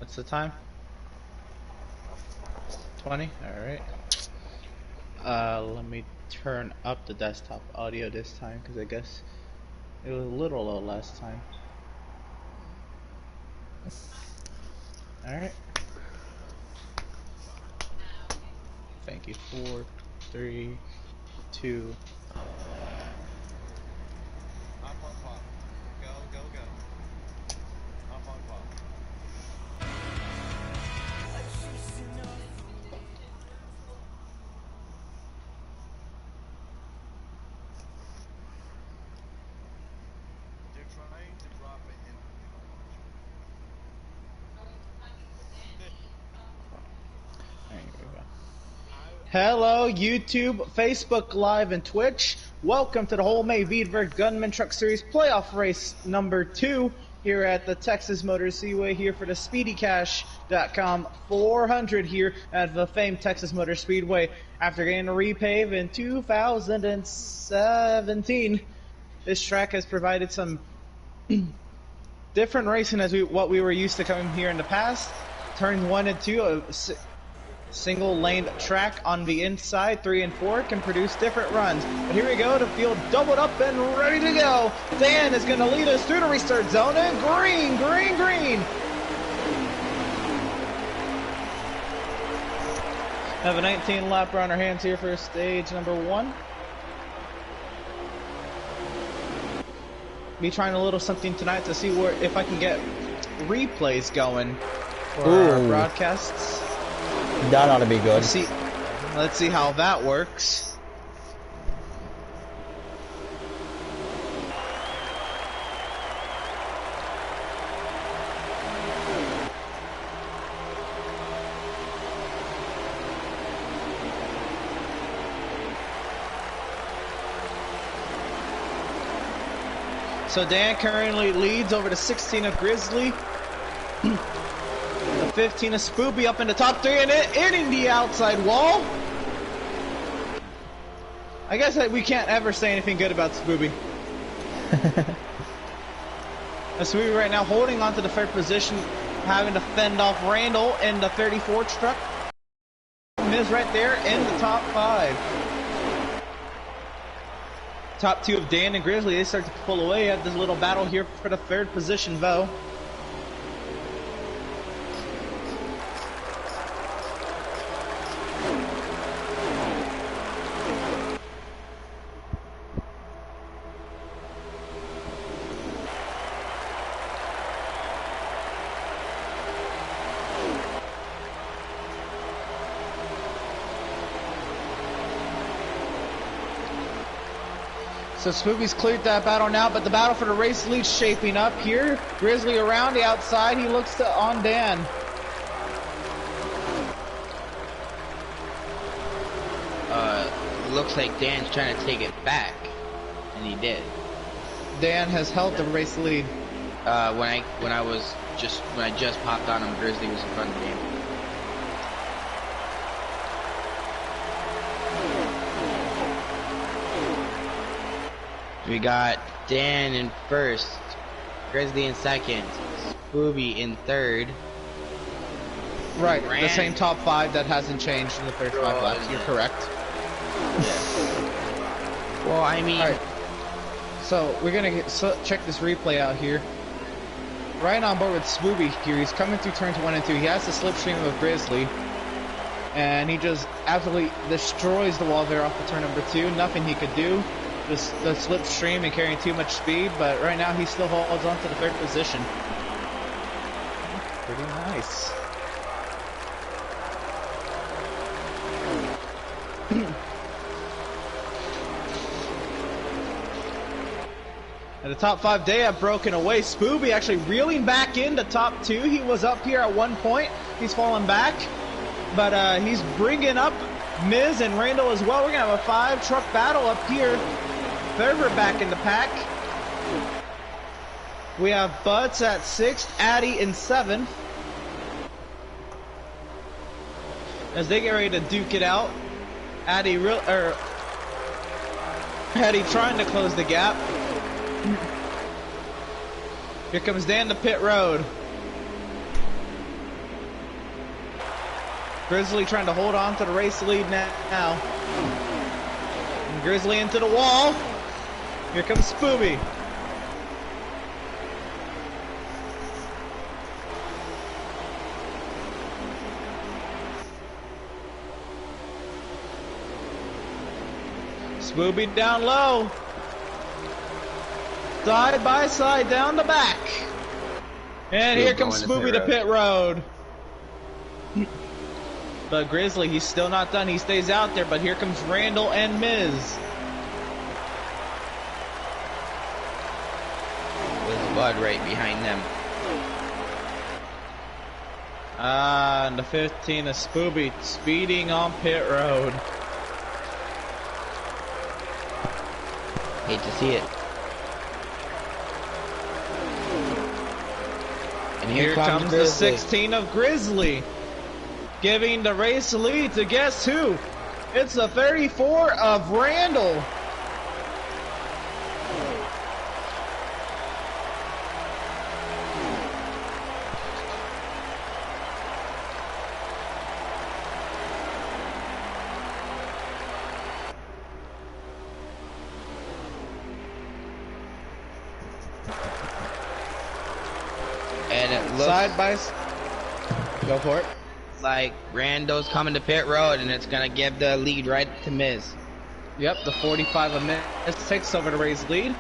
What's the time? 20? Alright. Let me turn up the desktop audio this time, because I guess it was a little low last time. Alright. Thank you. 4, 3, 2. Up on pop. Go, go, go. Up on pop. They're trying to drop it in. There we go. Hello, YouTube, Facebook Live, and Twitch. Welcome to the Wholemade Veedverks Gunman Truck Series Playoff Race number 2 here at the Texas Motor Speedway here for the SpeedyCash.com 400 here at the famed Texas Motor Speedway. After getting a repave in 2017, this track has provided some different racing as what we were used to coming here in the past. Turns 1 and 2, single lane track on the inside. 3 and 4 can produce different runs. But here we go, the field doubled up and ready to go. Dan is going to lead us through the restart zone, and green, green, green. Have a 19 lapper on our hands here for stage number 1. Be trying a little something tonight to see if I can get replays going for our broadcasts. That ought to be good. Let's see how that works. So Dan currently leads over the 16 of Grizzly. The 15 of Spoopy up in the top 3 and hitting the outside wall. I guess we can't ever say anything good about Spoopy. Spoopy right now holding on to the third position, having to fend off Randall in the 34 truck. Miz right there in the top 5. Top 2 of Dan and Grizzly, they start to pull away. You have this little battle here for the third position, though. So Spoopy's cleared that battle now, but the battle for the race lead's shaping up here. Grizzly around the outside, he looks on Dan. Looks like Dan's trying to take it back, and he did. Dan has held the race lead. When I just popped on him, Grizzly was in front of me. We got Dan in first, Grizzly in second, Spoopy in third. Right, the same top 5 that hasn't changed in the first 5 laps. You're correct. Yes. Well, I mean... Alright, so we're going to check this replay out here. Right on board with Spoopy here. He's coming through turns 1 and 2. He has the slipstream of Grizzly. And he just absolutely destroys the wall there off of turn number 2. Nothing he could do. The slipstream and carrying too much speed, but right now he still holds on to the third position. Pretty nice. And the top 5 they have broken away. Spoopy actually reeling back into top 2. He was up here at one point. He's fallen back, but he's bringing up Miz and Randall as well. We're gonna have a 5-truck battle up here. Ferber back in the pack. We have Butts at 6th, Addy in 7th. As they get ready to duke it out, Addy trying to close the gap. Here comes Dan to pit road. Grizzly trying to hold on to the race lead now. And Grizzly into the wall. Here comes Spooby. Spooby down low. Side by side down the back. And here comes Spooby to pit road. But Grizzly, he's still not done. He stays out there, but here comes Randall and Miz. With Bud right behind them. And the 15 is Spooby speeding on pit road. Hate to see it. And here comes the 16 of Grizzly, giving the race lead to guess who? It's the 34 of Randall. And it looks Side by go for it. like Randall's coming to pit road, and it's gonna give the lead right to Miz. Yep, the 45 of Miz takes over the race lead.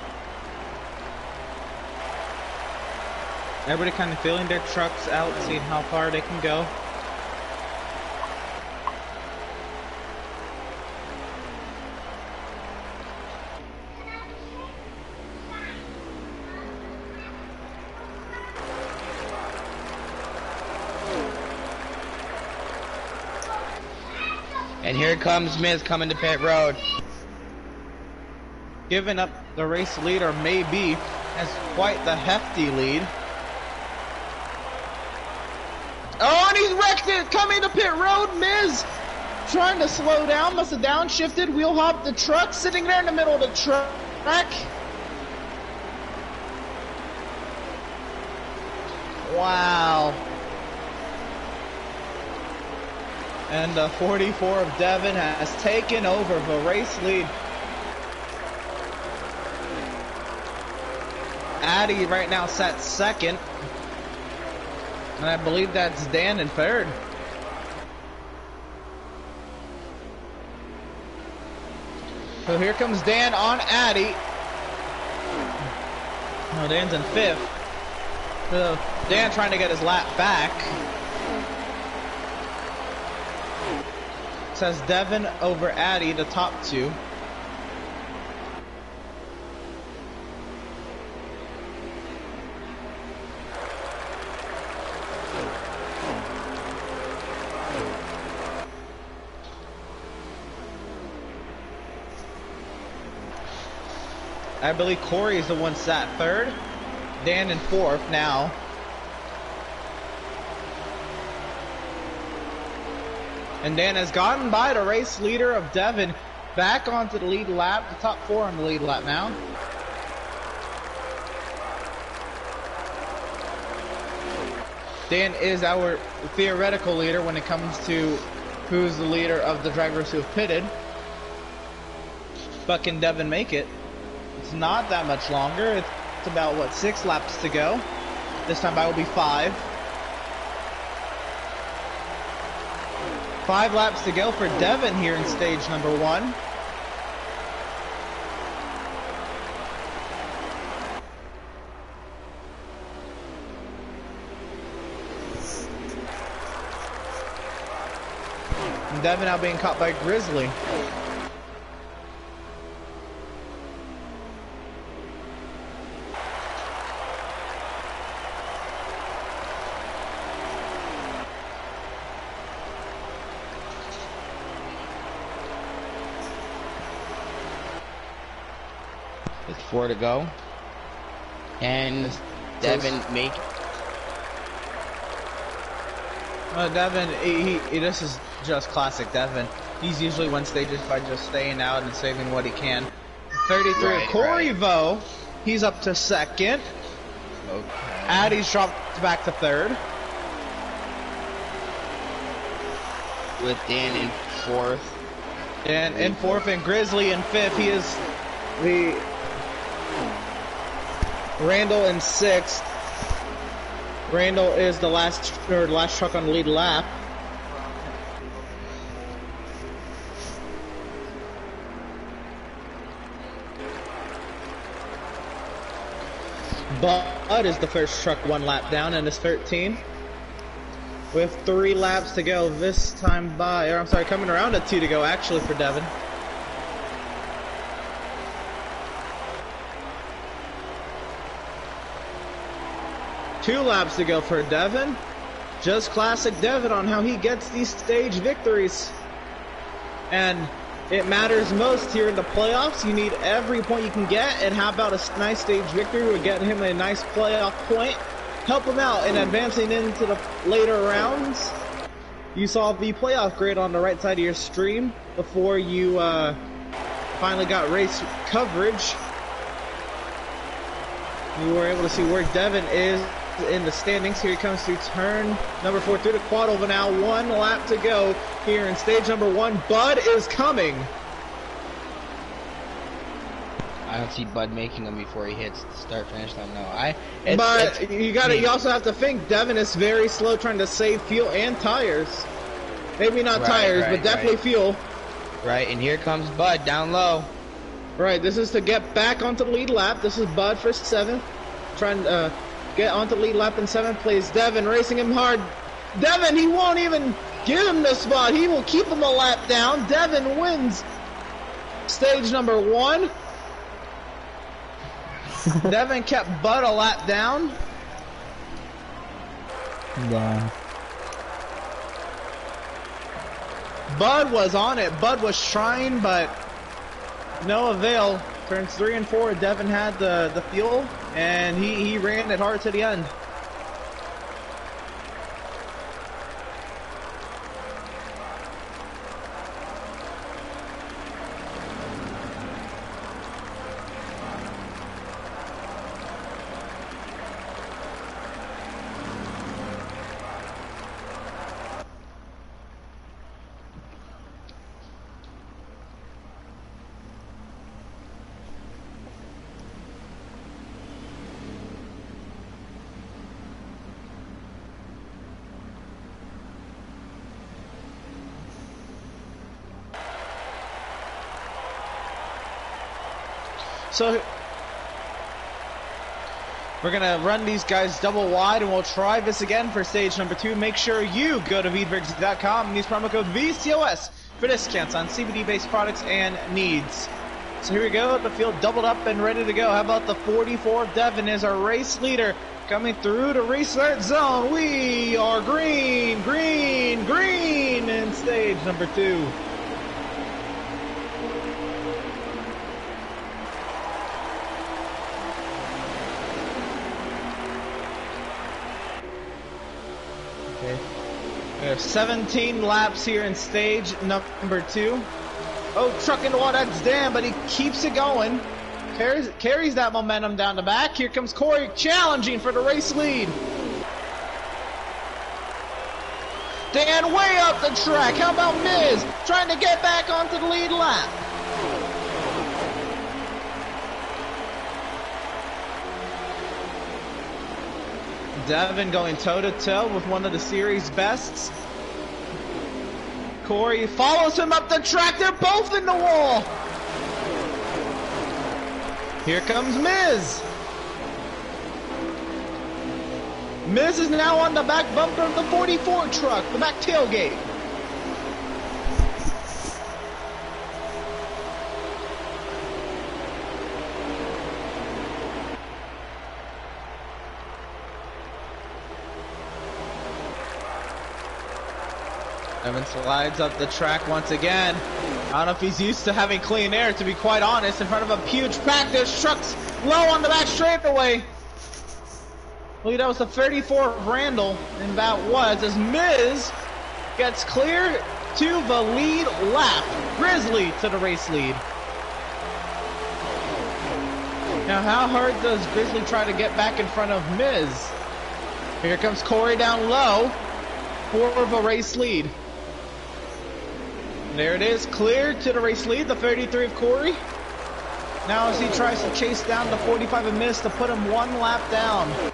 Everybody kind of feeling their trucks out, seeing how far they can go. And here comes Miz coming to pit road. Giving up the race lead, or maybe has quite the hefty lead. Oh, and he's wrecked it! Coming to pit road, Miz! Trying to slow down, must have downshifted, wheel hopped the truck, sitting there in the middle of the track. Wow. And the 44 of Devin has taken over the race lead. Addy right now sat second. And I believe that's Dan in third. So here comes Dan on Addy. Oh, Dan's in fifth. So Dan trying to get his lap back. Says Devin over Addy, the top two. I believe Corey is the one sat third. Dan in fourth now. And Dan has gotten by the race leader of Devin back onto the lead lap, the top four on the lead lap now. Dan is our theoretical leader when it comes to who's the leader of the drivers who have pitted. But can Devin make it? It's not that much longer. It's about, what, 6 laps to go. This time I will be 5. 5 laps to go for Devin here in stage number 1. And Devin now being caught by Grizzly. With 4 to go. And Devin make... Devin, he this is just classic Devin. He's usually won stages by just staying out and saving what he can. 33 of Corey Vo. He's up to second. Okay. Addy's dropped back to third. with Dan in fourth. Dan in fourth and Grizzly in fifth. He is the Randall in sixth. Randall is the last truck on the lead lap. Bud is the first truck one lap down and is 13. With 3 laps to go this time by, or I'm sorry, coming around at 2 to go actually for Devin. Two laps to go for Devin. Just classic Devin on how he gets these stage victories. And it matters most here in the playoffs. You need every point you can get, and how about a nice stage victory would get him a nice playoff point. Help him out in advancing into the later rounds. You saw the playoff grid on the right side of your stream before you finally got race coverage. You were able to see where Devin is in the standings. Here he comes through turn number 4 through the quad over now. 1 lap to go here in stage number 1. Bud is coming. I don't see Bud making them before he hits the start-finish line. No, but you also have to think Devin is very slow trying to save fuel and tires. Maybe not tires, but definitely fuel. Right, and here comes Bud down low. Right, this is to get back onto the lead lap. This is Bud for 7th. Trying to get onto the lead lap in 7th place. Devin racing him hard. Devin, he won't even give him the spot. He will keep him a lap down. Devin wins stage number 1. Devin kept Bud a lap down. Damn. Bud was on it. Bud was trying, but no avail. Turns 3 and 4. Devin had the fuel, and he ran it hard to the end. So we're gonna run these guys double wide, and we'll try this again for stage number 2. Make sure you go to Veedverks.com and use promo code VCOS for discounts on CBD-based products and needs. So here we go, the field doubled up and ready to go. How about the 44? Devin is our race leader coming through the restart zone. We are green, green, green in stage number 2. We have 17 laps here in stage number 2. Oh, truck into wall, that's Dan, but he keeps it going. Carries that momentum down the back. Here comes Corey challenging for the race lead. Dan way up the track. How about Miz trying to get back onto the lead lap? Devin going toe-to-toe with one of the series bests. Corey follows him up the track. They're both in the wall. Here comes Miz. Miz is now on the back bumper of the 44 truck, the back tailgate. Devin slides up the track once again. I don't know if he's used to having clean air, to be quite honest. In front of a huge pack, there's trucks low on the back straightaway. Look, that was the 34 of Randall, and that was as Miz gets clear to the lead lap. Grizzly to the race lead. Now, how hard does Grizzly try to get back in front of Miz? Here comes Corey down low for the race lead. There it is, clear to the race lead, the 33 of Corey. Now as he tries to chase down the 45 of Miz to put him one lap down.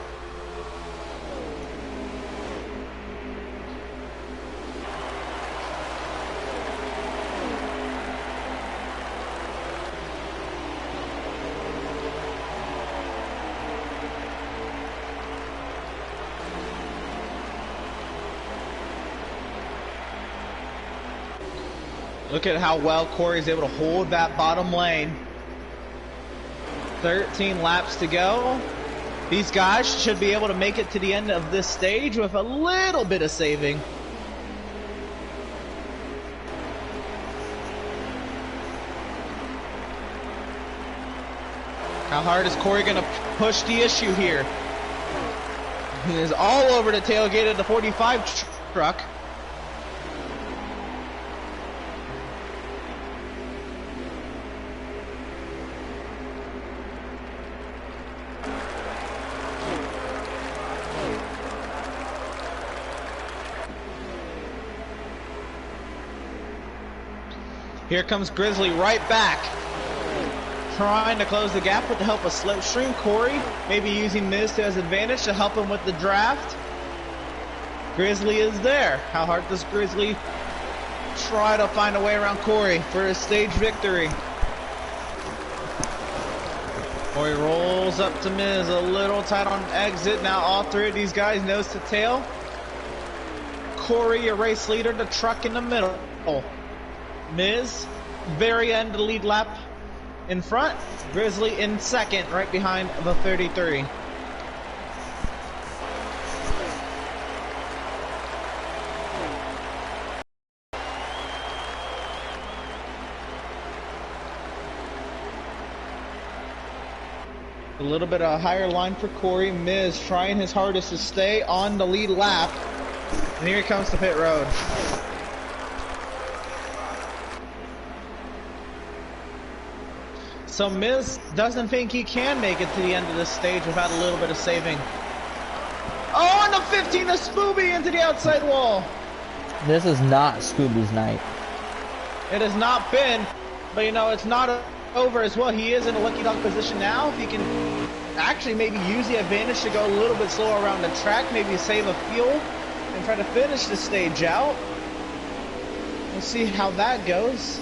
Look at how well Corey's able to hold that bottom lane. 13 laps to go. These guys should be able to make it to the end of this stage with a little bit of saving. How hard is Corey going to push the issue here? He is all over the tailgate of the 45 truck. Here comes Grizzly right back, trying to close the gap with the help of Slipstream. Corey maybe using Miz to his advantage to help him with the draft. Grizzly is there. How hard does Grizzly try to find a way around Corey for his stage victory? Corey rolls up to Miz, a little tight on exit. Now all three of these guys nose to tail. Corey, your race leader, the truck in the middle. Miz, very end of the lead lap in front. Grizzly in second, right behind the 33. A little bit of a higher line for Corey. Miz trying his hardest to stay on the lead lap. And here comes the pit road. So Miz doesn't think he can make it to the end of this stage without a little bit of saving. Oh, and the 15 of Spooby into the outside wall. This is not Scooby's night. It has not been, but you know, it's not over as well. He is in a lucky dog position now. If he can actually maybe use the advantage to go a little bit slower around the track, maybe save a fuel and try to finish the stage out. We'll see how that goes.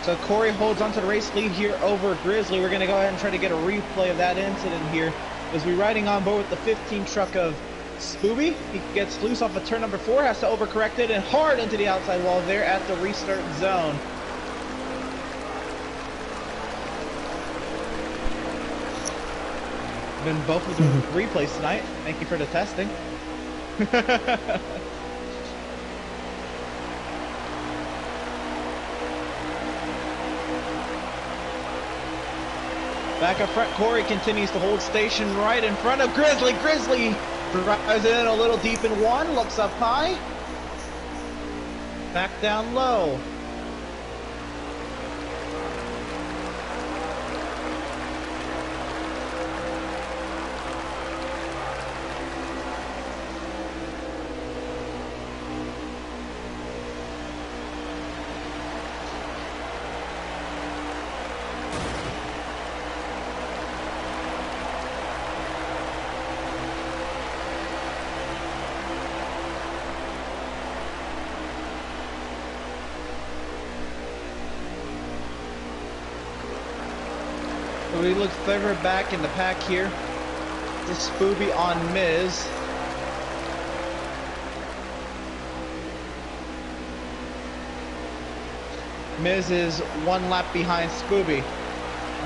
So Corey holds onto the race lead here over Grizzly. We're going to go ahead and try to get a replay of that incident here. As we're riding on board with the 15 truck of Spooby. He gets loose off of turn number 4, has to overcorrect it, and hard into the outside wall there at the restart zone. Been both of the replays tonight. Thank you for the testing. Back up front, Corey continues to hold station right in front of Grizzly. Grizzly drives in a little deep in 1, looks up high. Back down low. We look further back in the pack here. This Spooby on Miz. Miz is 1 lap behind Spooby.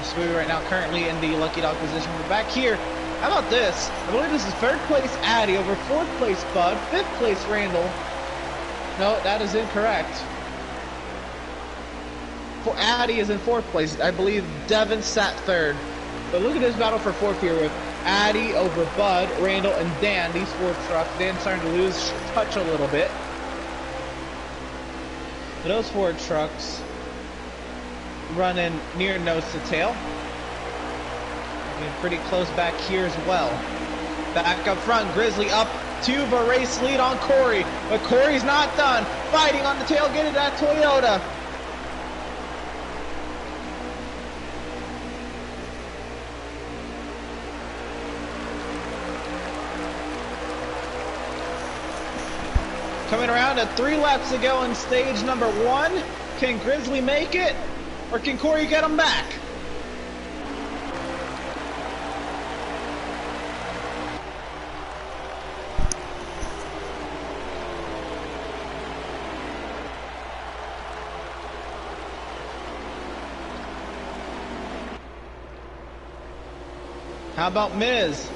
Spooby right now currently in the lucky dog position. We're back here. How about this? I believe this is 3rd place Addy over 4th place Bud, 5th place Randall. No, that is incorrect. For Addy is in 4th place. I believe Devin sat 3rd. But look at this battle for 4th here with Addy over Bud, Randall, and Dan. These 4 trucks. Dan's starting to lose touch a little bit. But those 4 trucks running near nose to tail. Getting pretty close back here as well. Back up front, Grizzly up to the race lead on Corey, but Corey's not done. Fighting on the tailgate of that Toyota. Coming around at 3 laps to go in stage number 1. Can Grizzly make it? Or can Corey get him back? How about Miz?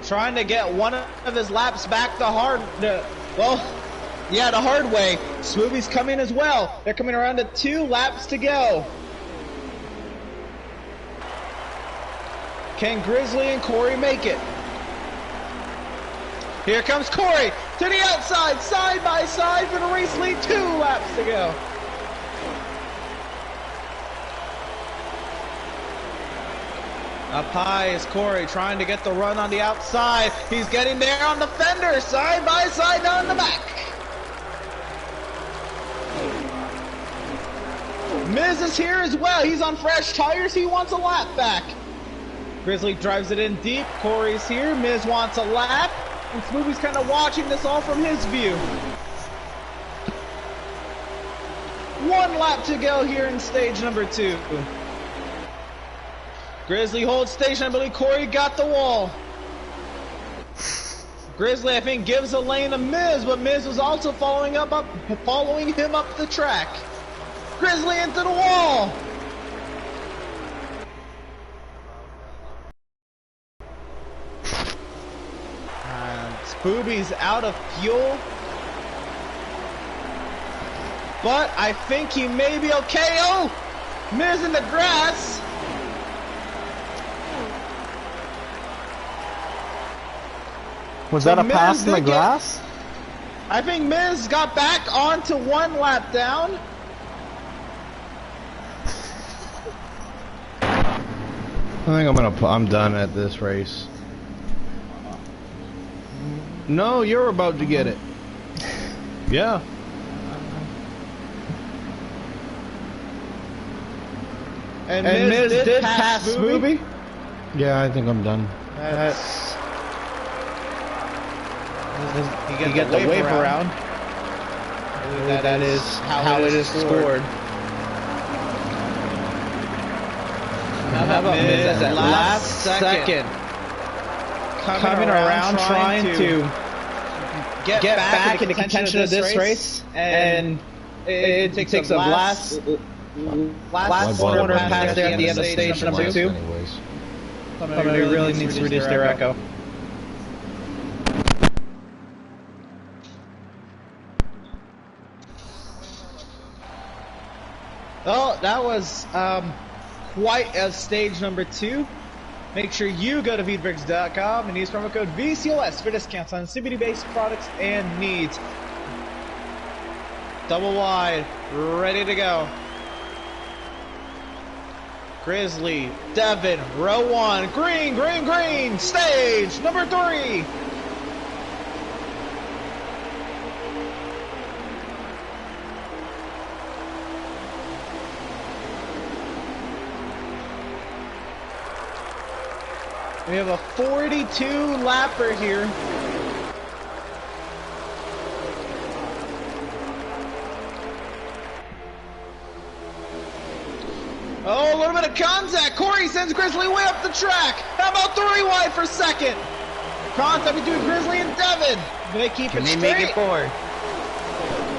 Trying to get one of his laps back the hard way. Smoothie's coming as well. They're coming around to 2 laps to go. Can Grizzly and Corey make it? Here comes Corey to the outside, side by side for the race lead. 2 laps to go. Up high is Corey trying to get the run on the outside. He's getting there on the fender, side by side down the back. Miz is here as well. He's on fresh tires. He wants a lap back. Grizzly drives it in deep. Corey's here. Miz wants a lap. And Smoothie's kind of watching this all from his view. 1 lap to go here in stage number 2. Grizzly holds station. I believe Corey got the wall. Grizzly, I think, gives a lane to Miz, but Miz was also following him up the track. Grizzly into the wall. Spoobie's out of fuel. But I think he may be okay. Oh! Miz in the grass. Was that a pass in the grass? I think Miz got back onto 1 lap down. I think I'm done at this race. No, you're about to get it. Yeah. And Miz did pass Smoothie. Yeah, I think I'm done. You get the wave around. That is how it is scored. How about Miz at last second? Coming around trying to get back in the contention of this race. And it takes a last corner pass there at the end of stage number 2. Somebody really needs to reduce their echo. Oh, that was quite a stage number 2. Make sure you go to Veedverks.com and use promo code VCOS for discounts on CBD-based products and needs. Double wide, ready to go. Grizzly, Devin, row 1, green, green, green, stage number 3. We have a 42 lapper here. Oh, a little bit of contact. Corey sends Grizzly way up the track. How about 3 wide for second? Contact between Grizzly and Devin. They keep it straight. Can they make it 4?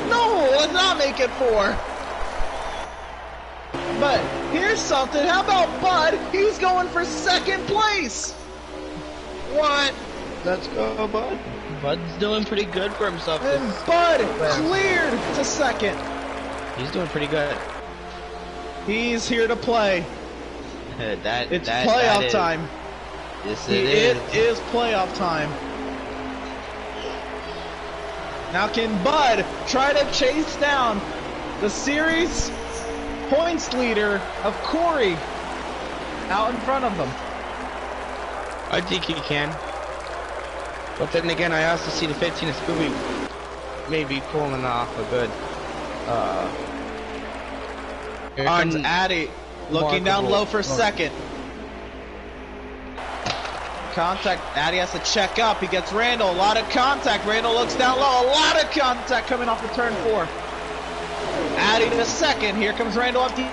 No, let's not make it 4. But here's something. How about Bud? He's going for 2nd place. What? Let's go, Bud. Bud's doing pretty good for himself. And Bud cleared to 2nd. He's doing pretty good. He's here to play. It's playoff time. Yes, it is playoff time. Now can Bud try to chase down the series points leader of Corey out in front of them. I think he can. But then again, I also see the 15 of Scooby maybe pulling off a good, Here comes Addy, looking down low for second. Contact, Addy has to check up, he gets Randall, a lot of contact, Randall looks down low, a lot of contact coming off of turn 4. Addy to second, here comes Randall up the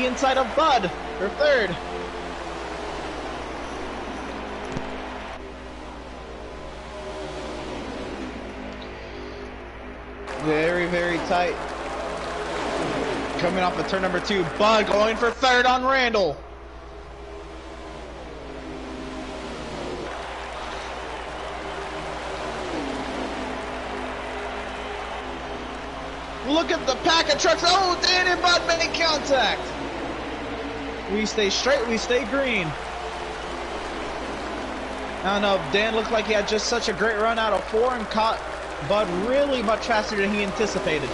inside of Bud for third. Very, very tight. Coming off of turn number 2, Bud going for third on Randall. Look at the pack of trucks. Oh, Dan and Bud make contact. We stay straight, we stay green. I don't know, Dan looked like he had just such a great run out of 4 and caught Bud really much faster than he anticipated.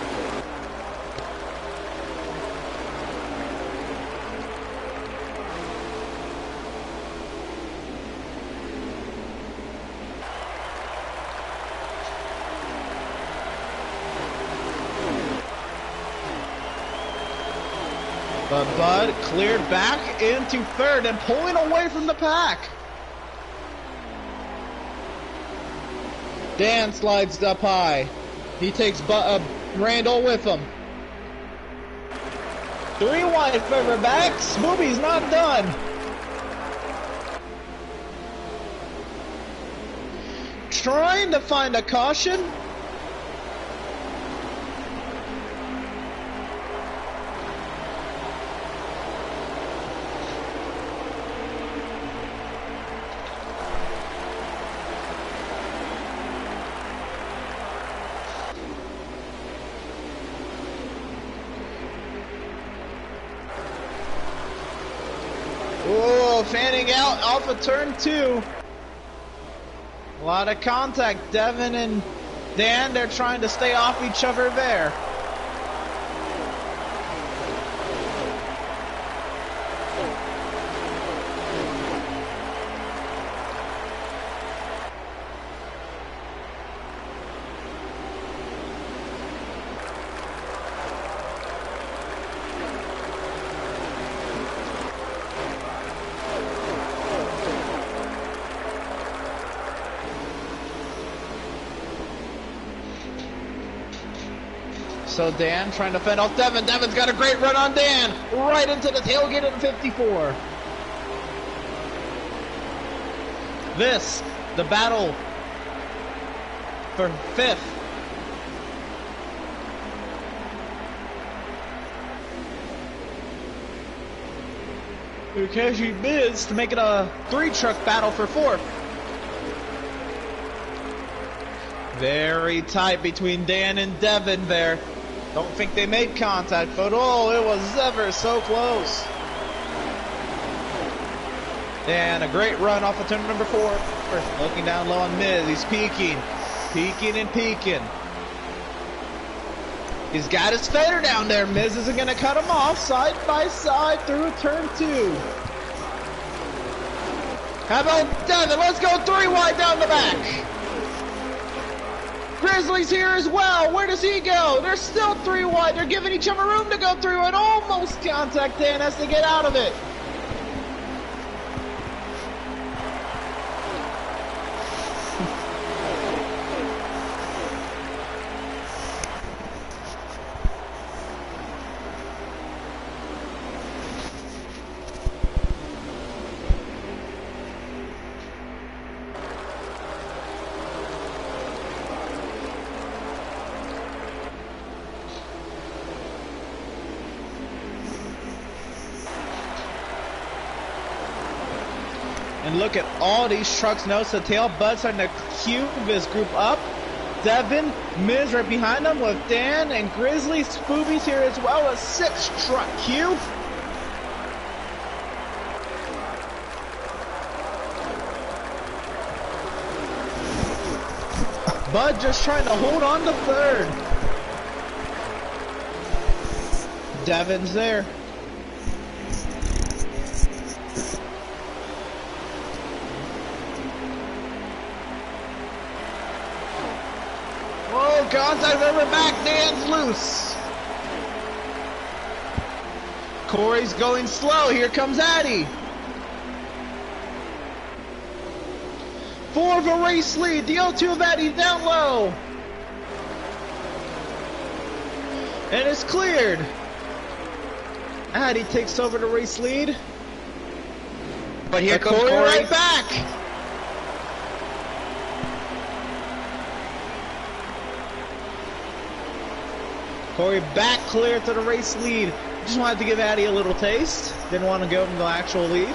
But Bud cleared back into third and pulling away from the pack. Dan slides up high. He takes Randall with him. 3 wide for Veedverks. Smoothie's not done. Trying to find a caution. Oh, fanning out off of turn 2. A lot of contact. Devin and Dan, they're trying to stay off each other there. So Dan trying to fend off Devin. Devin's got a great run on Dan. Right into the tailgate of the 54. This, the battle for 5th. Ukeji Biz to make it a 3-truck battle for 4th. Very tight between Dan and Devin there. Don't think they made contact, but oh, it was ever so close. And a great run off of turn number 4. Looking down low on Miz, he's peeking and peeking. He's got his fader down there. Miz isn't going to cut him off. Side by side through turn 2. How about Devin? Let's go 3 wide down the back. Grizzly's here as well. Where does he go? They're still 3 wide. They're giving each other room to go through and almost contact. Dan has to get out of it. And look at all these trucks nose to tail. Bud starting to cue this group up. Devin, Miz right behind them with Dan and Grizzly. Spooby's here as well. A 6-truck queue. Bud just trying to hold on to 3rd. Devin's there. contact, over back, Dan's loose. Corey's going slow, here comes Addy. 4 of a race lead, the O2 of Addy down low. And it's cleared. Addy takes over the race lead. But here comes Corey Corey. right back. Corey back clear to the race lead. Just wanted to give Addy a little taste. Didn't want to go into the actual lead.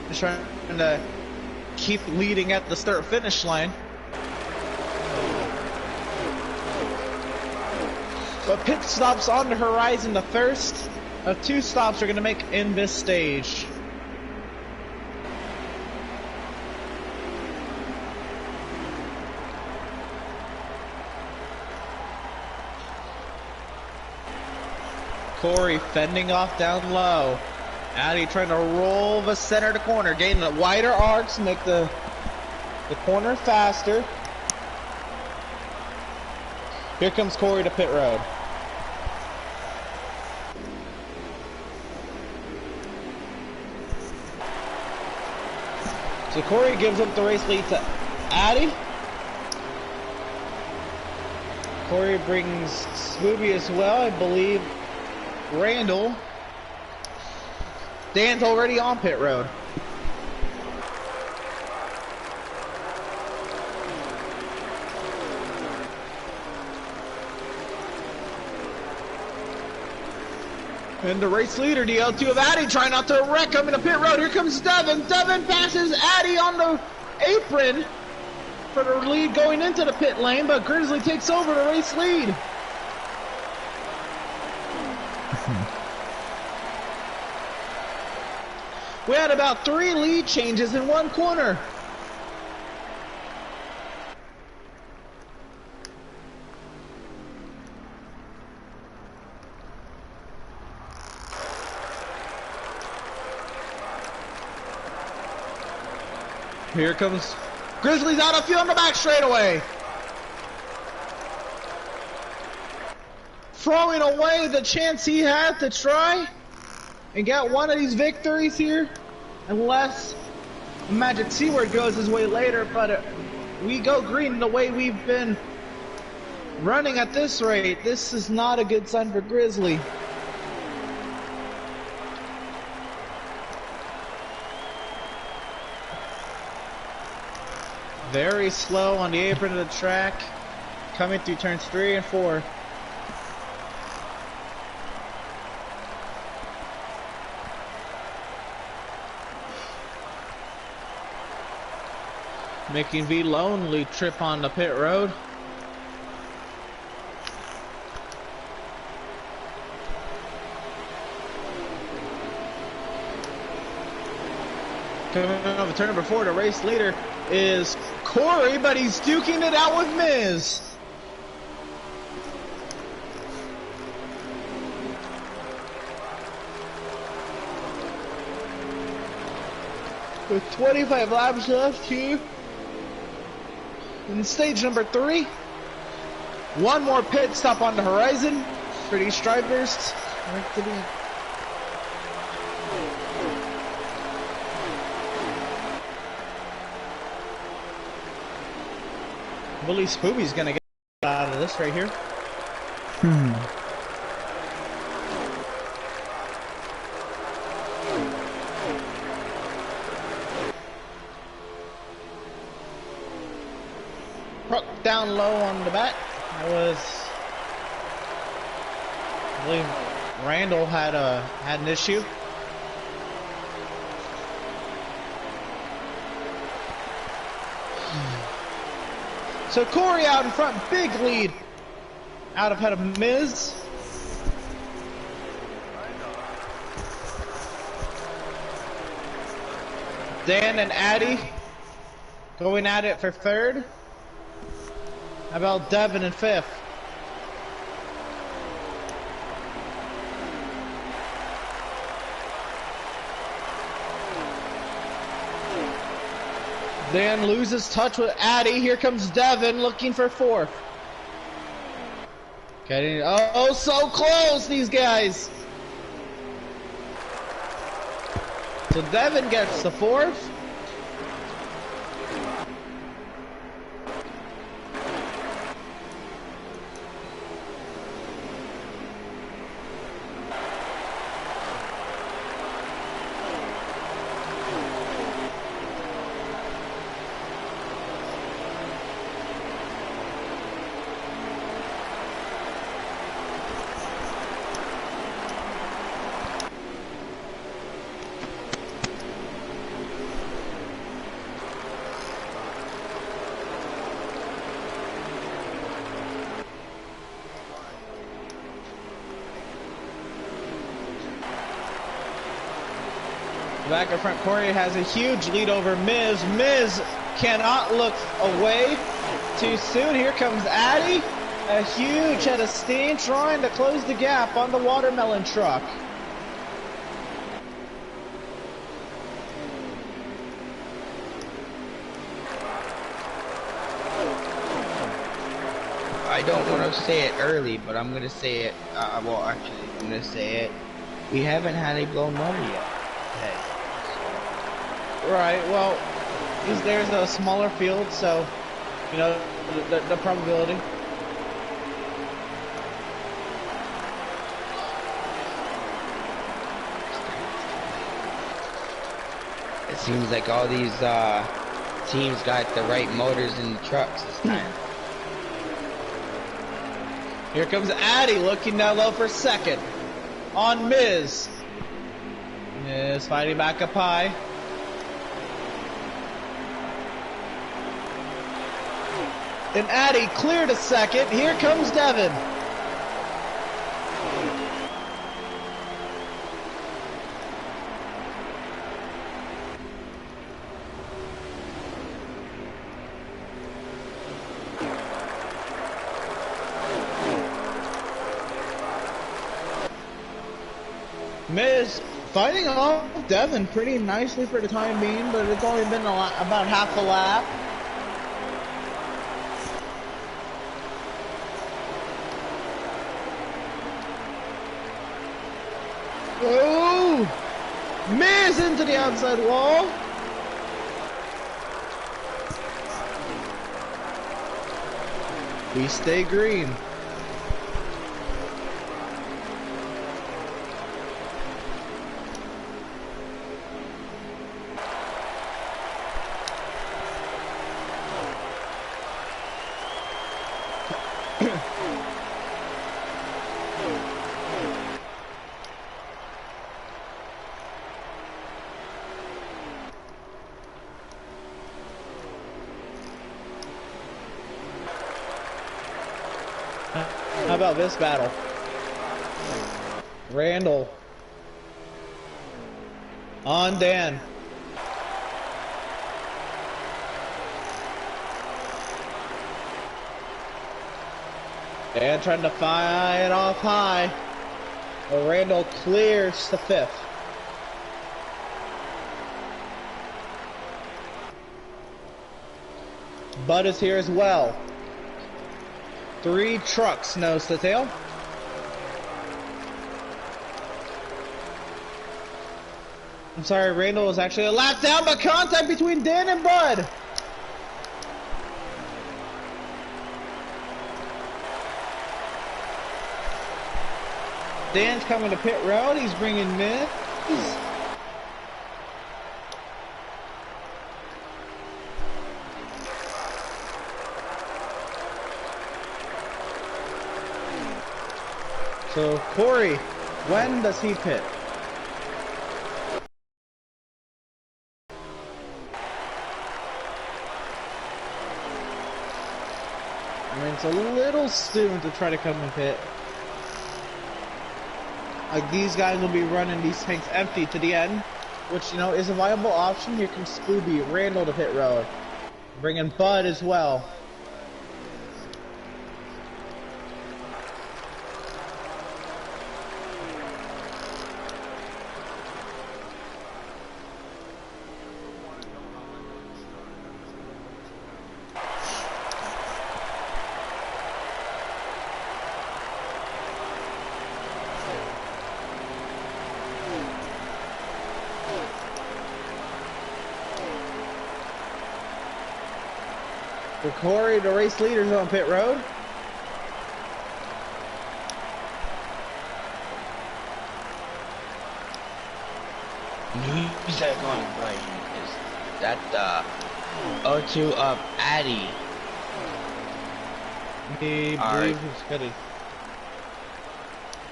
Just trying to keep leading at the start-finish line. But pit stops on the horizon. The first of 2 stops are going to make in this stage. Corey fending off down low. Addy trying to roll the center to corner, gaining the wider arcs, make the corner faster. Here comes Corey to pit road. So Corey gives up the race lead to Addy. Corey brings Scooby as well, I believe. Randall. Dan's already on pit road. And the race leader, the L2 of Addy, trying not to wreck him in the pit road. Here comes Devin. Devin passes Addy on the apron for the lead going into the pit lane, but Grizzly takes over the race lead. We had about 3 lead changes in 1 corner. Here comes Grizzlies out of fuel on the back straightaway. Throwing away the chance he had to try and get one of these victories here, unless Magic C-Word goes his way later, but we go green the way we've been running at this rate. This is not a good sign for Grizzly. Very slow on the apron of the track, coming through turns 3 and 4. Making V lonely trip on the pit road. Coming over turn number 4, the race leader is Corey, but he's duking it out with Miz. With 25 laps left here in stage number 3. 1 more pit stop on the horizon for these strivers. I believe Spoopy's gonna get out of this right here. Hook down low on the back. That was, I believe Randall had an issue. So Corey out in front, big lead out ahead of Miz. Dan and Addy going at it for 3rd. How about Devin in 5th? Dan loses touch with Addy. Here comes Devin looking for fourth. Getting, oh, so close, these guys. So Devin gets the fourth. Back in front, Corey has a huge lead over Miz. Miz cannot look away too soon. Here comes Addy. A huge head of steam trying to close the gap on the watermelon truck. I don't want to say it early, but I'm going to say it. Well, actually, I'm going to say it. We haven't had a blown motor yet. Today. Right, well, there's a smaller field, so, you know, the probability. It seems like all these teams got the right motors in the trucks this time. Here comes Addy looking down low for second on Miz. Miz fighting back up high. And Addy cleared a second. Here comes Devin. Miz fighting off Devin pretty nicely for the time being, but it's only been about half a lap. Oh! Miz into the outside wall. We stay green. How about this battle? Randall on Dan. Dan trying to fight off high. But Randall clears the fifth. Bud is here as well. 3 trucks nose to tail. I'm sorry, Randall was actually a lap down, but contact between Dan and Bud. Dan's coming to pit road. He's bringing Miz. So, Corey, when does he pit? I mean, it's a little soon to try to come and pit. Like, these guys will be running these tanks empty to the end, which, you know, is a viable option. Here comes Scooby, Randall to pit road. Bringing Bud as well. For Corey, the race leader's on pit road. Who's that going right? Is that O2 up Addy? He believes he's got a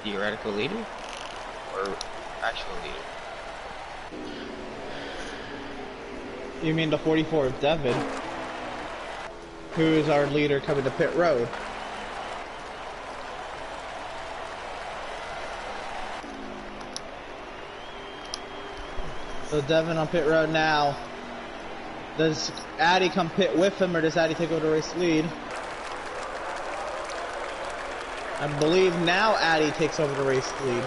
Theoretical leader? Or actual leader? You mean the 44 of Devin, who is our leader coming to pit road. So Devin on pit road now. Does Addy come pit with him, or does Addy take over the race lead? I believe now Addy takes over the race lead.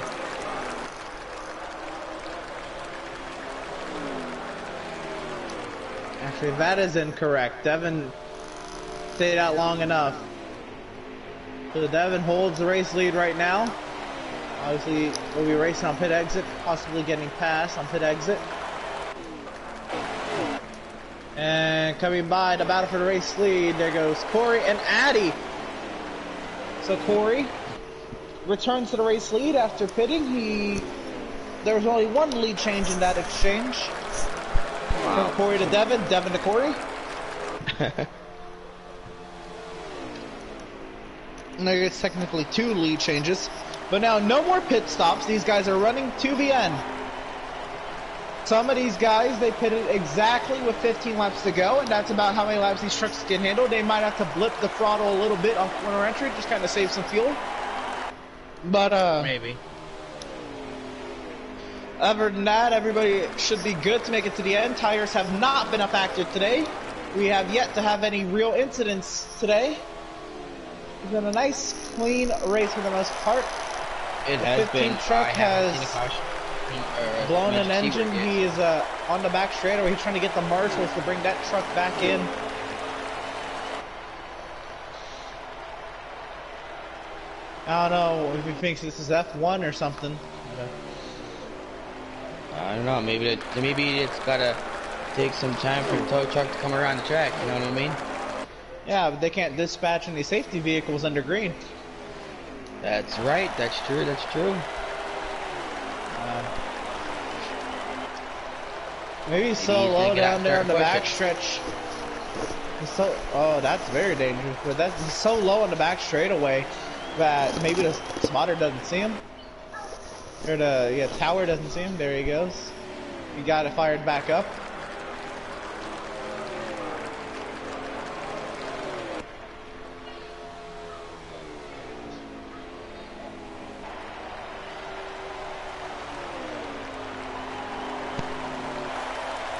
Actually, that is incorrect. Devin stayed out long enough. So Devin holds the race lead right now. Obviously, we'll be racing on pit exit, possibly getting past on pit exit. And coming by the battle for the race lead, there goes Corey and Addy. So Corey returns to the race lead after pitting. There was only one lead change in that exchange. From Corey to Devin, Devin to Corey. And there's technically 2 lead changes. But now no more pit stops. These guys are running to the end. Some of these guys, they pitted exactly with 15 laps to go, and that's about how many laps these trucks can handle. They might have to blip the throttle a little bit on corner entry, just kind of save some fuel. But, maybe. Other than that, everybody should be good to make it to the end. Tires have not been a factor today. We have yet to have any real incidents today. It's been a nice, clean race for the most part. It The has 15 been. truck I haven't has seen a caution. blown an Emergency engine. yet. He is on the back straightaway. He's trying to get the marshals to bring that truck back in. I don't know if he thinks this is F1 or something. I don't know. Maybe it's gotta take some time for the tow truck to come around the track. You know what I mean? Yeah, but they can't dispatch any safety vehicles under green. That's right. That's true. That's true. Maybe he's so Maybe he's gonna low get out down there on the there and back push it. stretch. He's so, oh, that's very dangerous. But he's so low on the back straightaway that maybe the spotter doesn't see him. Or the tower doesn't see him. There he goes. He got it fired back up.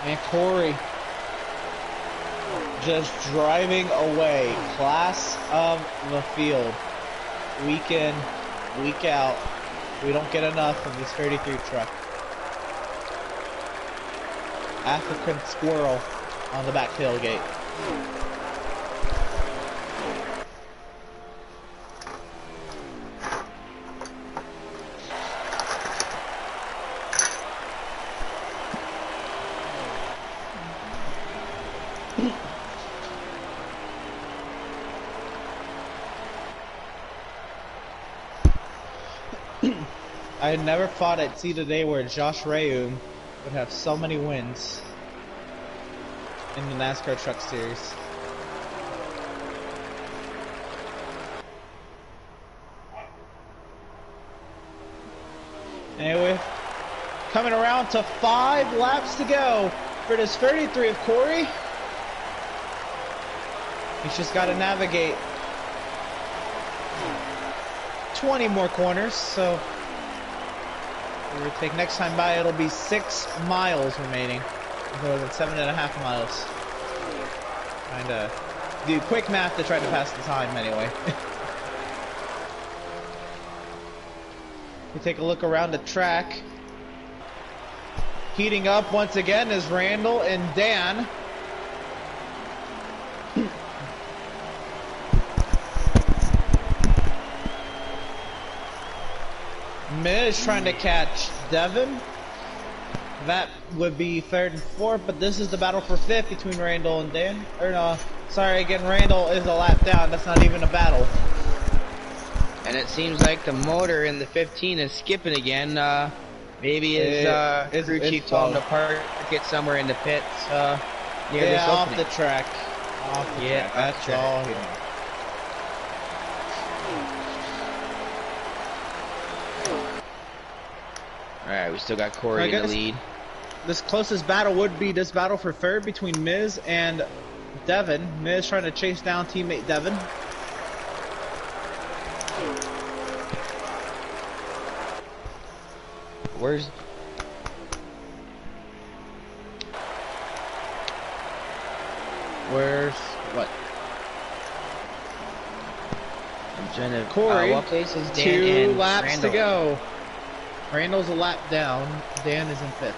And Corey just driving away. Class of the field. Week in, week out. We don't get enough of this 33 truck. African squirrel on the back tailgate. I had never thought I'd see the day where Josh Reum would have so many wins in the NASCAR Truck Series. Anyway, coming around to 5 laps to go for this 33 of Corey. He's just got to navigate 20 more corners, so we'll take next time by, it'll be 6 miles remaining. More than 7.5 miles. Trying to do quick math to try to pass the time anyway. We take a look around the track. Heating up once again is Randall and Dan. Miz trying to catch Devin. That would be 3rd and 4th, but this is the battle for 5th between Randall and Dan. Or no, Sorry again, Randall is a lap down. That's not even a battle. And it seems like the motor in the 15 is skipping again. Maybe his crew chief told him to park it somewhere in the pits near this opening. Off the track. Off the track. That's all he knows. Alright, we still got Corey in the lead. This closest battle would be this battle for third between Miz and Devin. Miz trying to chase down teammate Devin. Where's what? I'm trying to Corey, what place is Dan 2 and laps Randall? to go. Randall's a lap down. Dan is in 5th.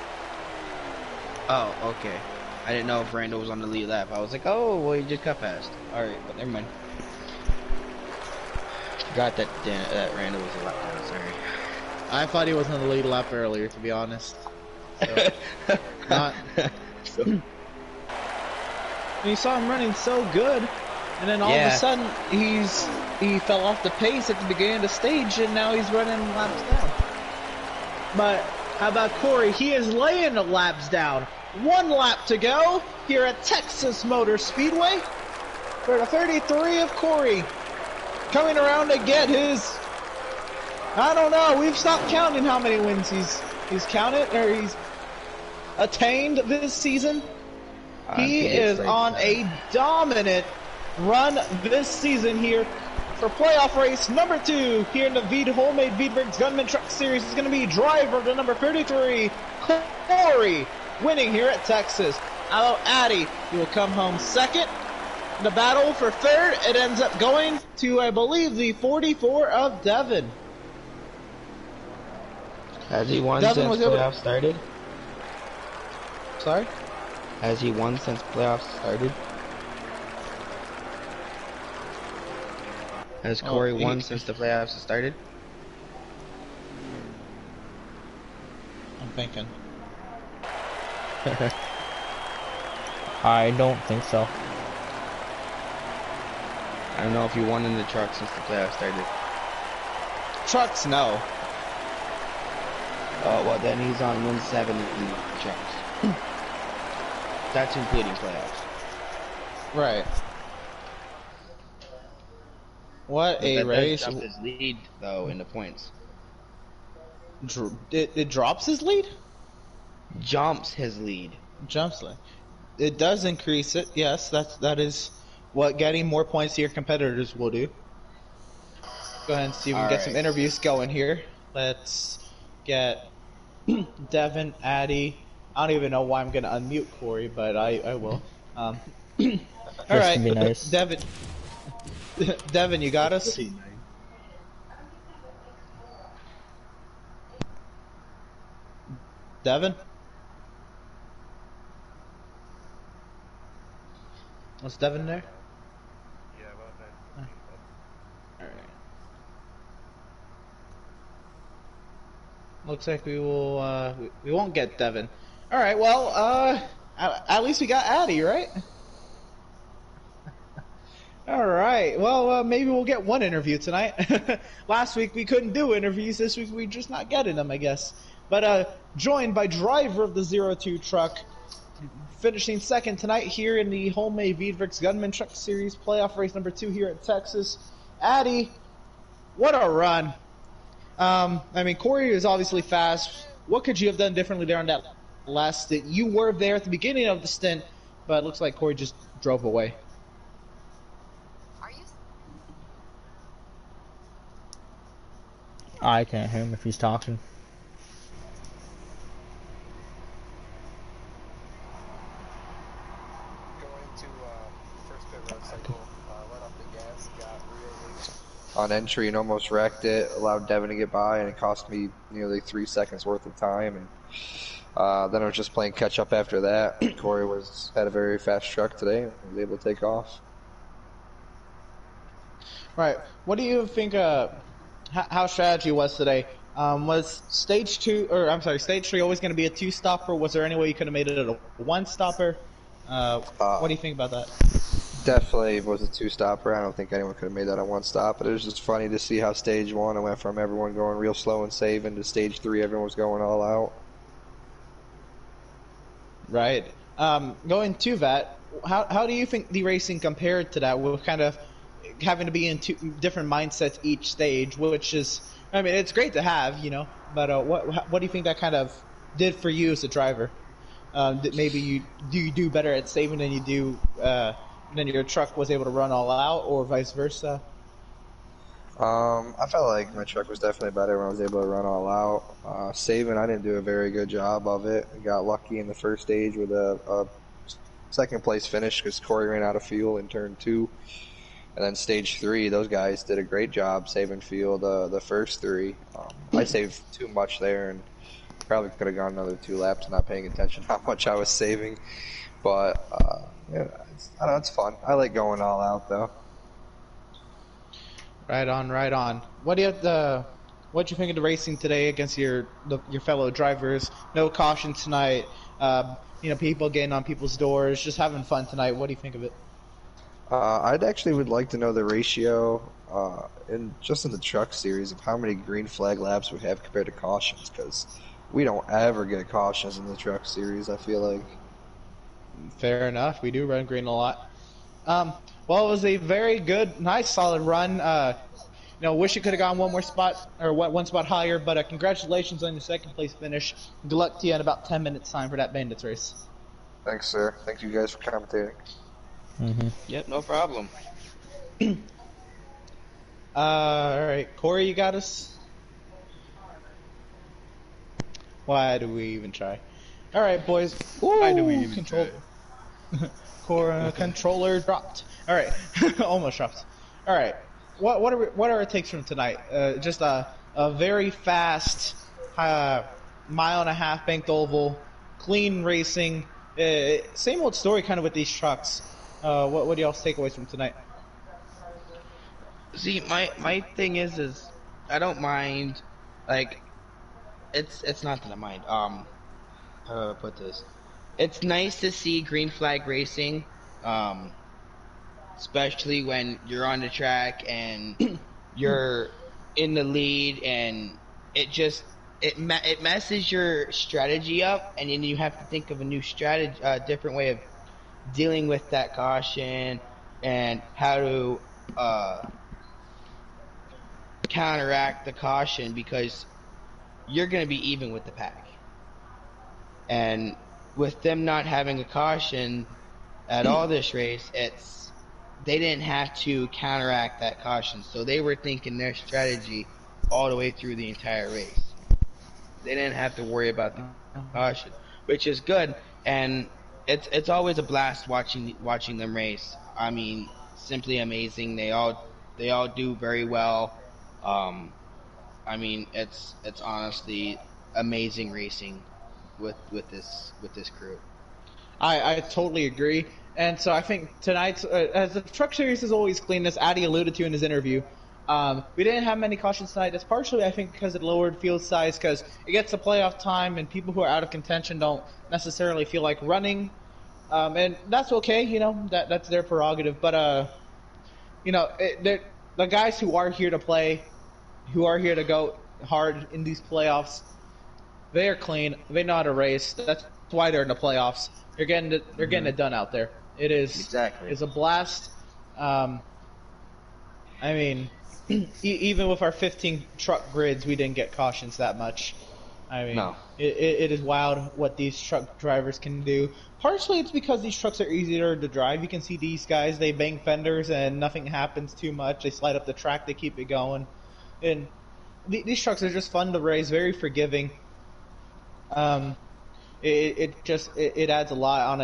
Oh, okay. I didn't know if Randall was on the lead lap. I was like, oh, well, he just got past. Alright, but never mind. Forgot that Randall was a lap down, sorry. I thought he was on the lead lap earlier, to be honest. So, not. You saw him running so good, and then all of a sudden he fell off the pace at the beginning of the stage, and now he's running laps down. But how about Corey? He is laying the laps down. 1 lap to go here at Texas Motor Speedway for the 33 of Corey, coming around to get his. I don't know. We've stopped counting how many wins he's counted or he's attained this season. He is on a dominant run this season here for playoff race number 2 here in the Wholemade Veedverks Gunman Truck Series. Is going to be driver to number 33, Corey, winning here at Texas. Hello, Addy. He will come home second. The battle for third, it ends up going to, I believe, the 44 of Devin. Has he won Devin since playoffs started? Sorry? Has he won since playoffs started? Has Corey won since the playoffs started? I'm thinking. I don't think so. I don't know if he won in the truck since the playoffs started. Trucks, no. Oh, well then he's on 170 in the trucks. That's including playoffs. Right. What a race. That his lead, though, in the points. It drops his lead? Jumps his lead. Jumps lead. It does increase it, yes. That is what getting more points to your competitors will do. Go ahead and see if we can get some interviews going here. Let's get Devin, Addy. I don't even know why I'm going to unmute Corey, but I will. Alright, nice. Devin, you got us? Devin? Was Devin there? Yeah, about that. Alright. Looks like we will, we won't get Devin. Alright, well, at least we got Addy, right? Alright, well, maybe we'll get one interview tonight. Last week we couldn't do interviews, this week we're just not getting them, I guess. But, joined by driver of the 02 truck, finishing second tonight here in the Wholemade Veedverks Gunman Truck Series playoff race number 2 here at Texas. Addy, what a run. I mean, Corey is obviously fast. What could you have done differently there on that last stint? You were there at the beginning of the stint, but it looks like Corey just drove away. I can't hear him if he's talking. On entry and almost wrecked it, allowed Devin to get by, and it cost me nearly 3 seconds worth of time. And then I was just playing catch up after that. Corey had a very fast truck today and was able to take off. Right. What do you think how strategy was today? Was stage 3 always going to be a 2-stopper? Was there any way you could have made it a 1-stopper? What do you think about that? Definitely was a two-stopper. I don't think anyone could have made that a one-stop, but it was just funny to see how stage one it went from everyone going real slow and saving to stage three, everyone was going all out. Right. Going to that, how do you think the racing compared to that? With kind of having to be in two different mindsets each stage, which is, I mean, it's great to have, you know, but what do you think that kind of did for you as a driver? That maybe you do better at saving than you do than your truck was able to run all out, or vice versa? I felt like my truck was definitely better when I was able to run all out. Saving, I didn't do a very good job of it. I got lucky in the first stage with a second place finish because Corey ran out of fuel in turn two. And then stage three, those guys did a great job saving fuel the first three. I saved too much there and probably could have gone another 2 laps not paying attention how much I was saving. But yeah, I don't know, it's fun. I like going all out though. Right on, right on. What do you what you think of the racing today against your fellow drivers? No caution tonight. You know, people getting on people's doors, just having fun tonight. What do you think of it? I'd actually would like to know the ratio in just in the truck series of how many green flag laps we have compared to cautions because we don't ever get cautions in the truck series. I feel like. Fair enough. We do run green a lot. Well, it was a very good, nice, solid run. You know, wish you could have gone one more spot or one spot higher, but congratulations on your second place finish. Good luck to you in about 10 minutes time for that Bandits race. Thanks, sir. Thank you guys for commentating. Yep, no problem. All right, Corey, you got us. Why do we even try? All right, boys. Why do we even control? try? Controller dropped. All right, almost dropped. All right, what are our takes from tonight? Just a very fast mile and a half banked oval, clean racing. Same old story kind of with these trucks. What do y'all's takeaways from tonight? See, my thing is I don't mind, like, it's not that I mind. How do I put this? It's nice to see green flag racing, especially when you're on the track and you're in the lead, and it messes your strategy up, and then you have to think of a new strategy, different way of dealing with that caution and how to counteract the caution because you're going to be even with the pack. And with them not having a caution at all this race, they didn't have to counteract that caution. So they were thinking their strategy all the way through the entire race. They didn't have to worry about the caution, which is good. And it's always a blast watching them race. I mean, simply amazing. They all do very well. I mean, it's honestly amazing racing with this crew. I totally agree. And so I think tonight's, as the truck series is always clean, as Addy alluded to in his interview, we didn't have many cautions tonight. That's partially, I think, because of the lowered field size, because it gets to playoff time and people who are out of contention don't necessarily feel like running. And that's okay, you know, that's their prerogative. But, you know, the guys who are here to play, who are here to go hard in these playoffs, they are clean. They know how to race. That's why they're in the playoffs. They're getting it done out there. It is Exactly. It's a blast. I mean, even with our 15 truck grids, we didn't get cautions that much. I mean, No. it is wild what these truck drivers can do. Partially, it's because these trucks are easier to drive. You can see these guys; they bang fenders and nothing happens too much. They slide up the track, they keep it going, and these trucks are just fun to race. Very forgiving. It adds a lot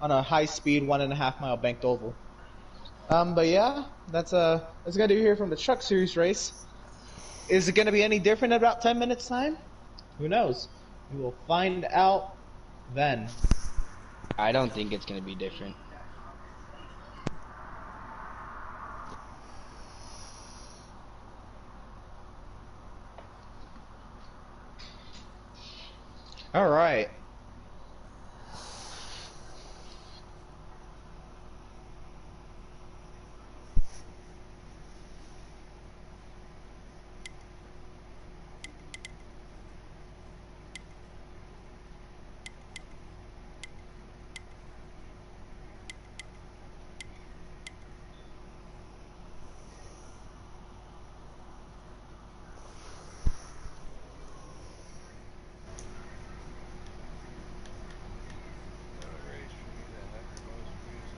on a high speed 1.5 mile banked oval. But yeah, that's gonna do here from the truck series race. Is it gonna be any different in about 10 minutes time? Who knows? We will find out then. I don't think it's going to be different. All right.